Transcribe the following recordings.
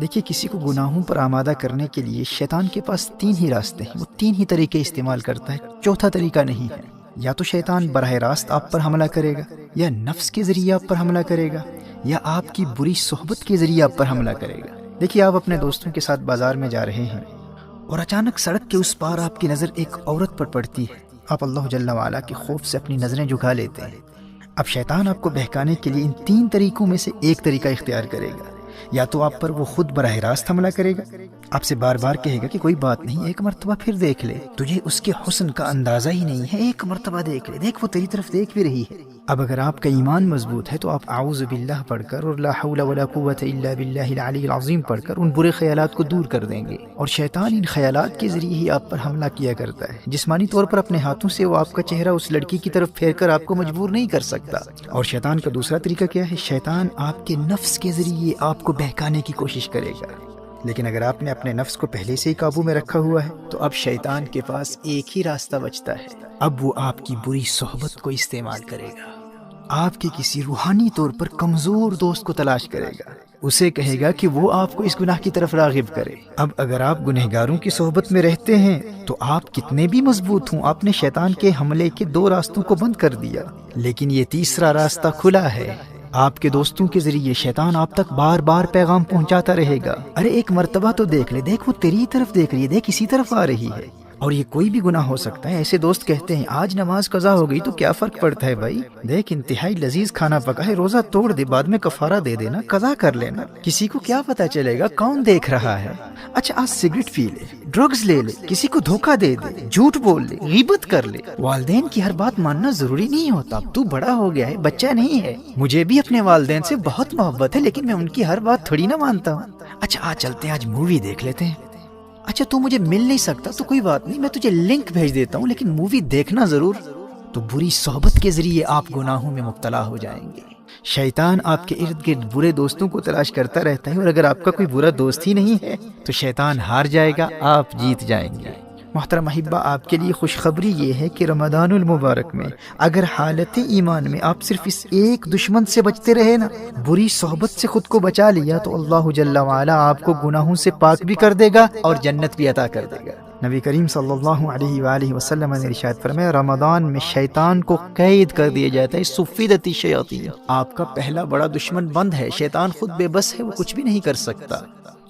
دیکھیے کسی کو گناہوں پر آمادہ کرنے کے لیے شیطان کے پاس 3 ہی راستے ہیں، وہ 3 ہی طریقے استعمال کرتا ہے، چوتھا طریقہ نہیں ہے۔ یا تو شیطان براہ راست آپ پر حملہ کرے گا، یا نفس کے ذریعے آپ پر حملہ کرے گا، یا آپ کی بری صحبت کے ذریعے آپ پر حملہ کرے گا۔ دیکھیے آپ اپنے دوستوں کے ساتھ بازار میں جا رہے ہیں اور اچانک سڑک کے اس پار آپ کی نظر ایک عورت پر پڑتی ہے، آپ اللہ جل وعلا کے خوف سے اپنی نظریں جھکا لیتے ہیں۔ اب شیطان آپ کو بہکانے کے لیے ان 3 طریقوں میں سے ایک طریقہ اختیار کرے گا۔ یا تو آپ پر وہ خود براہ راست حملہ کرے گا، آپ سے بار بار کہے گا کہ کوئی بات نہیں، ایک مرتبہ پھر دیکھ لے، تجھے اس کے حسن کا اندازہ ہی نہیں ہے، ایک مرتبہ دیکھ لے، دیکھ وہ تیری طرف دیکھ بھی رہی ہے۔ اب اگر آپ کا ایمان مضبوط ہے تو آپ اعوذ باللہ پڑھ کر اور لا حول ولا قوت الا باللہ العلی العظیم پڑھ کر ان برے خیالات کو دور کر دیں گے۔ اور شیطان ان خیالات کے ذریعے ہی آپ پر حملہ کیا کرتا ہے، جسمانی طور پر اپنے ہاتھوں سے وہ آپ کا چہرہ اس لڑکی کی طرف پھیر کر آپ کو مجبور نہیں کر سکتا۔ اور شیطان کا دوسرا طریقہ کیا ہے؟ شیطان آپ کے نفس کے ذریعے آپ کو بہکانے کی کوشش کرے گا، لیکن اگر آپ نے اپنے نفس کو پہلے سے ہی قابو میں رکھا ہوا ہے تو اب شیطان کے پاس ایک ہی راستہ بچتا ہے، اب وہ آپ کی بری صحبت کو استعمال کرے گا۔ آپ کے کسی روحانی طور پر کمزور دوست کو تلاش کرے گا، اسے کہے گا کہ وہ آپ کو اس گناہ کی طرف راغب کرے۔ اب اگر آپ گنہگاروں کی صحبت میں رہتے ہیں تو آپ کتنے بھی مضبوط ہوں، آپ نے شیطان کے حملے کے 2 راستوں کو بند کر دیا، لیکن یہ تیسرا راستہ کھلا ہے۔ آپ کے دوستوں کے ذریعے شیطان آپ تک بار بار پیغام پہنچاتا رہے گا، ارے ایک مرتبہ تو دیکھ لے، دیکھ وہ تیری طرف دیکھ رہی ہے، دیکھ اسی طرف آ رہی ہے۔ اور یہ کوئی بھی گناہ ہو سکتا ہے۔ ایسے دوست کہتے ہیں آج نماز قضا ہو گئی تو کیا فرق پڑتا ہے بھائی، دیکھ انتہائی لذیذ کھانا پکا ہے، روزہ توڑ دے، بعد میں کفارہ دے دینا، قضا کر لینا، کسی کو کیا پتا چلے گا کون دیکھ رہا ہے۔ اچھا آج سگریٹ پی لے، ڈرگز لے لے، کسی کو دھوکہ دے دے، جھوٹ بول لے، غیبت کر لے۔ والدین کی ہر بات ماننا ضروری نہیں ہوتا، اب تو بڑا ہو گیا ہے، بچہ نہیں ہے۔ مجھے بھی اپنے والدین سے بہت محبت ہے، لیکن میں ان کی ہر بات تھوڑی نہ مانتا ہوں۔ اچھا آج چلتے ہیں، آج مووی دیکھ لیتے ہیں۔ اچھا تو مجھے مل نہیں سکتا تو کوئی بات نہیں، میں تجھے لنک بھیج دیتا ہوں، لیکن مووی دیکھنا ضرور۔ تو بری صحبت کے ذریعے آپ گناہوں میں مبتلا ہو جائیں گے۔ شیطان آپ کے ارد گرد برے دوستوں کو تلاش کرتا رہتا ہے، اور اگر آپ کا کوئی برا دوست ہی نہیں ہے تو شیطان ہار جائے گا، آپ جیت جائیں گے۔ محترم احبہ، آپ کے لیے خوشخبری یہ ہے کہ رمضان المبارک میں اگر حالت ایمان میں آپ صرف اس ایک دشمن سے بچتے رہے نا، بری صحبت سے خود کو بچا لیا، تو اللہ جل وعلا آپ کو گناہوں سے پاک بھی کر دے گا اور جنت بھی عطا کر دے گا۔ نبی کریم صلی اللہ علیہ وآلہ وسلم نے ارشاد فرمایا، رمضان میں شیطان کو قید کر دیا جاتا ہے، صفدت الشیاطین۔ آپ کا پہلا بڑا دشمن بند ہے، شیطان خود بے بس ہے، وہ کچھ بھی نہیں کر سکتا۔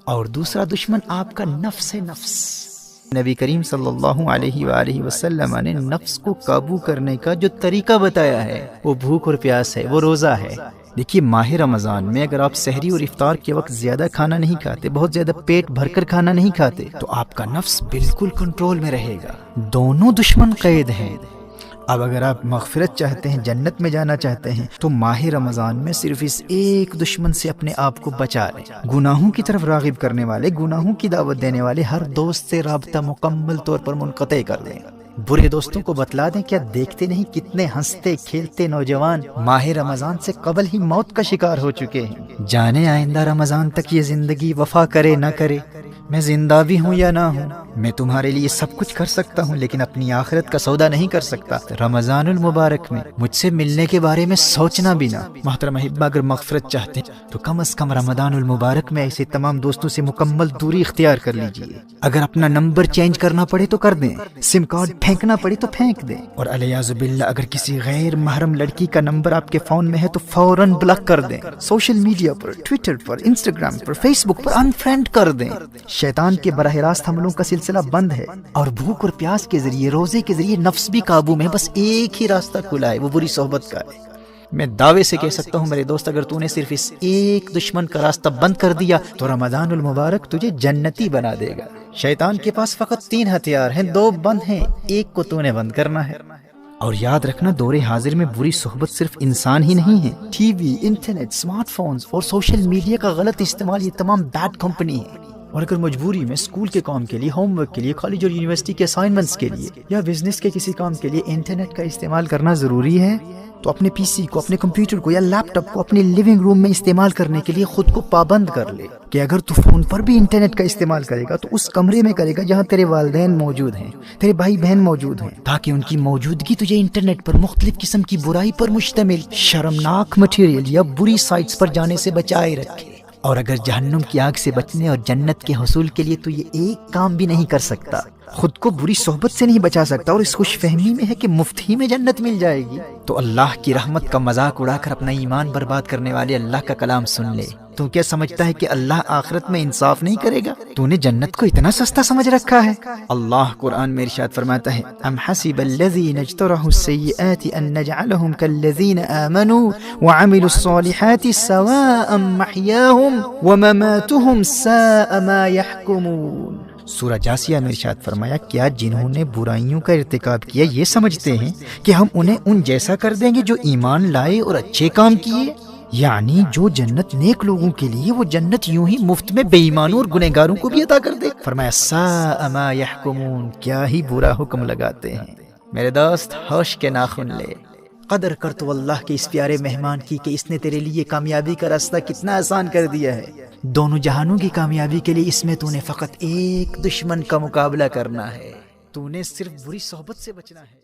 اور دوسرا دشمن آپ کا نفس ہے، نفس۔ نبی کریم صلی اللہ علیہ وآلہ وسلم نے نفس کو قابو کرنے کا جو طریقہ بتایا ہے وہ بھوک اور پیاس ہے، وہ روزہ ہے۔ دیکھیے ماہ رمضان میں اگر آپ سحری اور افطار کے وقت زیادہ کھانا نہیں کھاتے، بہت زیادہ پیٹ بھر کر کھانا نہیں کھاتے، تو آپ کا نفس بالکل کنٹرول میں رہے گا۔ دونوں دشمن قید ہیں۔ اب اگر آپ مغفرت چاہتے ہیں، جنت میں جانا چاہتے ہیں، تو ماہ رمضان میں صرف اس ایک دشمن سے اپنے آپ کو بچا لیں۔ گناہوں کی طرف راغب کرنے والے، گناہوں کی دعوت دینے والے ہر دوست سے رابطہ مکمل طور پر منقطع کر دیں۔ برے دوستوں کو بتلا دیں، کیا دیکھتے نہیں کتنے ہنستے کھیلتے نوجوان ماہ رمضان سے قبل ہی موت کا شکار ہو چکے ہیں۔ جانے آئندہ رمضان تک یہ زندگی وفا کرے نہ کرے، میں زندہ بھی ہوں یا نہ ہوں، میں تمہارے لیے سب کچھ کر سکتا ہوں، لیکن اپنی آخرت کا سودا نہیں کر سکتا۔ رمضان المبارک میں مجھ سے ملنے کے بارے میں سوچنا بھی نہ۔ محترم احبہ، اگر مغفرت چاہتے ہیں تو کم از کم رمضان المبارک میں ایسے تمام دوستوں سے مکمل دوری اختیار کر لیجئے۔ اگر اپنا نمبر چینج کرنا پڑے تو کر دیں، سم کارڈ پھینکنا پڑے تو پھینک دیں، اور علیاذ باللہ اگر کسی غیر محرم لڑکی کا نمبر آپ کے فون میں ہے تو فوراً بلاک کر دیں۔ سوشل میڈیا پر، ٹویٹر پر، انسٹاگرام پر، فیس بک پر انفرینڈ کر دیں۔ شیطان کے براہ راست حملوں کا سلسلہ بند ہے، اور بھوک اور پیاس کے ذریعے، روزے کے ذریعے نفس بھی قابو میں، بس ایک ہی راستہ کھلا ہے، وہ بری صحبت کا ہے۔ میں دعوے سے کہہ سکتا ہوں میرے دوست، اگر تو نے صرف اس ایک دشمن کا راستہ بند کر دیا تو رمضان المبارک تجھے جنتی بنا دے گا۔ شیطان کے پاس فقط 3 ہتھیار ہیں، 2 بند ہیں، ایک کو تو نے بند کرنا ہے۔ اور یاد رکھنا، دور حاضر میں بری صحبت صرف انسان ہی نہیں ہے، T V, internet, smart phones اور سوشل میڈیا کا غلط استعمال، یہ تمام بیڈ کمپنی ہے۔ اور اگر مجبوری میں اسکول کے کام کے لیے، ہوم ورک کے لیے، کالج اور یونیورسٹی کے اسائنمنٹس کے لیے، یا بزنس کے کسی کام کے لیے انٹرنیٹ کا استعمال کرنا ضروری ہے، تو اپنے پی سی کو، اپنے کمپیوٹر کو یا لیپ ٹاپ کو اپنے لیونگ روم میں استعمال کرنے کے لیے خود کو پابند کر لے کہ اگر تو فون پر بھی انٹرنیٹ کا استعمال کرے گا تو اس کمرے میں کرے گا جہاں تیرے والدین موجود ہیں، تیرے بھائی بہن موجود ہیں، تاکہ ان کی موجودگی تجھے انٹرنیٹ پر مختلف قسم کی برائی پر مشتمل شرمناک مٹیریل یا بری سائٹس پر جانے سے بچائے رکھے۔ اور اگر جہنم کی آگ سے بچنے اور جنت کے حصول کے لیے تو یہ ایک کام بھی نہیں کر سکتا، خود کو بری صحبت سے نہیں بچا سکتا، اور اس خوش فہمی میں ہے کہ مفت ہی میں جنت مل جائے گی، تو اللہ کی رحمت کا مذاق اڑا کر اپنا ایمان برباد کرنے والے اللہ کا کلام سن لے۔ تو کیا سمجھتا ہے کہ اللہ آخرت میں انصاف نہیں کرے گا؟ تو نے جنت کو اتنا سستا سمجھ رکھا ہے؟ اللہ قرآن میں ارشاد فرماتا ہے، ام حسب الذین اجترحوا السیئات ان نجعلهم كالذین آمنوا وعملوا الصالحات سواء محیاهم ومماتهم ساء ما يحکمون۔ سورہ جاسیہ میں ارشاد فرمایا، کیا جنہوں نے برائیوں کا ارتکاب کیا یہ سمجھتے ہیں کہ ہم انہیں ان جیسا کر دیں گے جو ایمان لائے اور اچھے کام کیے؟ یعنی جو جنت نیک لوگوں کے لیے، وہ جنت یوں ہی مفت میں بے ایمانوں اور گنہگاروں کو بھی عطا کر دے۔ فرمایا ساء ما یحکمون، کیا ہی برا حکم لگاتے ہیں۔ میرے دوست ہوش کے ناخن لے، قدر کر تو اللہ کے اس پیارے مہمان کی کہ اس نے تیرے لیے کامیابی کا راستہ کتنا آسان کر دیا ہے۔ دونوں جہانوں کی کامیابی کے لیے اس میں تو نے فقط ایک دشمن کا مقابلہ کرنا ہے، تو نے صرف بری صحبت سے بچنا ہے۔